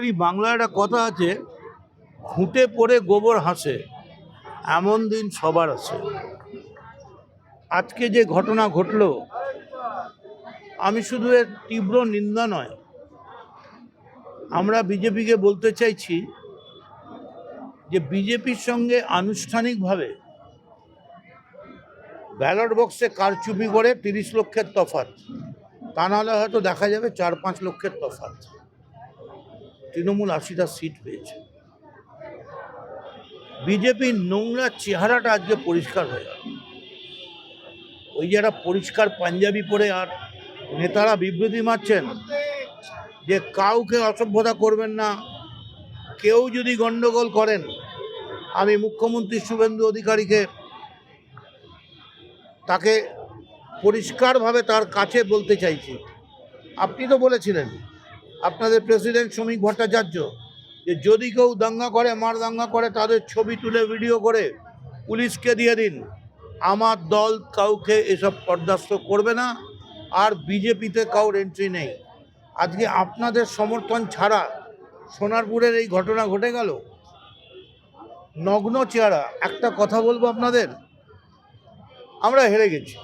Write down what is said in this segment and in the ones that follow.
Actually বাংলায় একটা কথা আছে, খুঁটে পড়ে গোবর হাসে, এমন দিন সবার আছে। আজকে যে ঘটনা ঘটল, আমি শুধু এর তীব্র নিন্দা নয়, আমরা বিজেপিকে বলতে চাইছি যে বিজেপির সঙ্গে আনুষ্ঠানিকভাবে ব্যালট বক্সে কারচুপি করে 30 লক্ষের তফাৎ, তা নাহলে হয়তো দেখা যাবে 4-5 লক্ষের তফাৎ। তৃণমূল 80টা সিট পেয়েছে। বিজেপির নোংরা চেহারাটা আজকে পরিষ্কার হয়ে গেল। ওই যারা পরিষ্কার পাঞ্জাবি পরে আর নেতারা বিবৃতি মারছেন যে কাউকে অসভ্যতা করবেন না, কেউ যদি গন্ডগোল করেন, আমি মুখ্যমন্ত্রী শুভেন্দু অধিকারীকে তাকে পরিষ্কারভাবে তার কাছে বলতে চাইছি। আপনি তো বলেছিলেন, আপনাদের প্রেসিডেন্ট শ্রমিক ভট্টাচার্য, যে যদি কেউ দাঙ্গা করে, মার দাঙ্গা করে, তাদের ছবি তুলে ভিডিও করে পুলিশকে দিয়ে দিন। আমার দল কাউকে এসব বরদাস্ত করবে না, আর বিজেপিতে কাউর এন্ট্রি নেই। আজকে আপনাদের সমর্থন ছাড়া সোনারপুরের এই ঘটনা ঘটে গেল। নগ্ন চেহারা। একটা কথা বলবো আপনাদের, আমরা হেরে গেছি।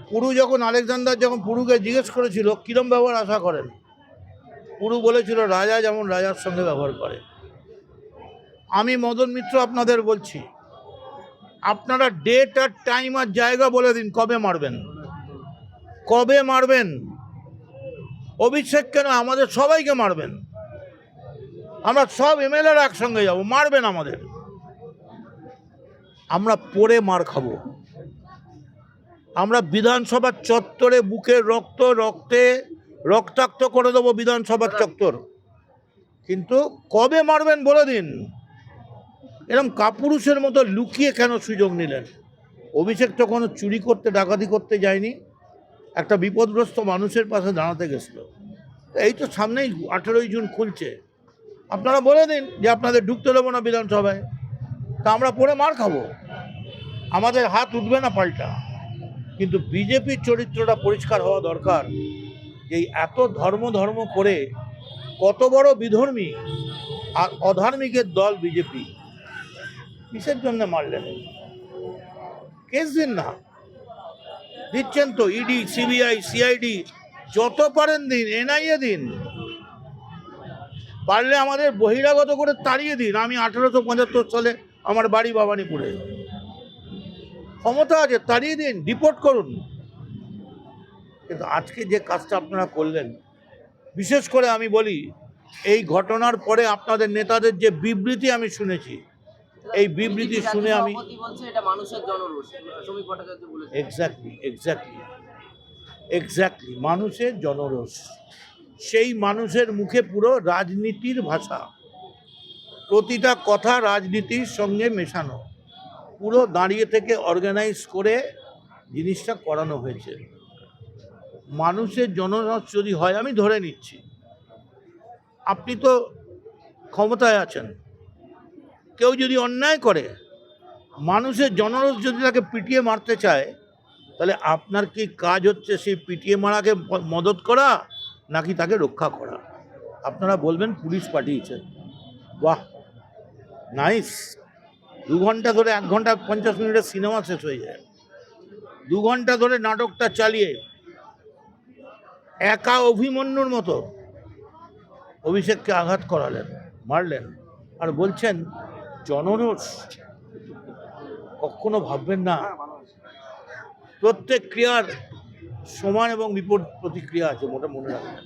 পুরু যখন আলেকজান্ডার যখন পুরুকে জিজ্ঞেস করেছিল কিরম ব্যবহার আশা করেন, পুরু বলেছিল রাজা যেমন রাজার সঙ্গে ব্যবহার করে। আমি মদন মিত্র আপনাদের বলছি, আপনারা ডেট আর টাইম আর জায়গা বলে দিন, কবে মারবেন, কবে মারবেন। অভিষেক কেন, আমাদের সবাইকে মারবেন। আমরা সব এমএলএরা একসঙ্গে যাব, মারবেন আমাদের। আমরা পড়ে মার খাবো। আমরা বিধানসভার চত্বরে বুকের রক্তে রক্তাক্ত করে দেবো বিধানসভার চত্বর। কিন্তু কবে মারবেন বলে দিন। এরকম কাপুরুষের মতো লুকিয়ে কেন সুযোগ নিলেন? অভিষেক তো কোনো চুরি করতে, ডাকাতি করতে যায়নি, একটা বিপদগ্রস্ত মানুষের পাশে দাঁড়াতে গেছিল। এই তো সামনেই 18ই জুন খুলছে, আপনারা বলে দিন যে আপনাদের ঢুকতে দেবো না বিধানসভায়। তা আমরা পড়ে মার খাবো, আমাদের হাত উঠবে না পাল্টা। কিন্তু বিজেপির চরিত্রটা পরিষ্কার হওয়া দরকার। এই এত ধর্ম করে কত বড় বিধর্মী আর অধার্মিকের দল বিজেপি, কিসের জন্য মারলেন? কেস দিন না, দিচ্ছেন তো ইডি, সিবিআই, সিআইডি, যত পারেন দিন, এনআইএ দিন, পারলে আমাদের বহিরাগত করে তাড়িয়ে দিন। আমি 1875 সালে আমার বাড়ি ভবানীপুরে, ক্ষমতা আছে, তাড়িয়ে দিন, ডিপোর্ট করুন। কিন্তু আজকে যে কাজটা আপনারা করলেন, বিশেষ করে আমি বলি, এই ঘটনার পরে আপনাদের নেতাদের যে বিবৃতি আমি শুনেছি, এই বিবৃতি শুনে আমি এক্স্যাক্টলি মানুষের জনরোষ। সেই মানুষের মুখে পুরো রাজনীতির ভাষা, প্রতিটা কথা রাজনীতির সঙ্গে মেশানো, পুরো দাঁড়িয়ে থেকে অর্গানাইজ করে জিনিসটা করানো হয়েছে। মানুষের জনরস যদি হয়, আমি ধরে নিচ্ছি আপনি তো ক্ষমতায় আছেন, কেউ যদি অন্যায় করে, মানুষের জনরস যদি তাকে পিটিয়ে মারতে চায়, তাহলে আপনার কি কাজ হচ্ছে সেই পিটিয়ে মারাকে মদত করা নাকি তাকে রক্ষা করা? আপনারা বলবেন পুলিশ পাঠিয়েছেন, বাহ নাইস। 2 ঘন্টা ধরে, 1 ঘন্টা 50 মিনিটের সিনেমা শেষ হয়ে যায়। 2 ঘন্টা ধরে নাটকটা চালিয়ে একা অভিমন্যুর মতো অভিষেককে আঘাত করালেন, মারলেন, আর বলছেন জনরোষ। কখনো ভাববেন না প্রত্যেক ক্রিয়ার সমান এবং বিপরীত প্রতিক্রিয়া আছে, মোটা মনে রাখবেন।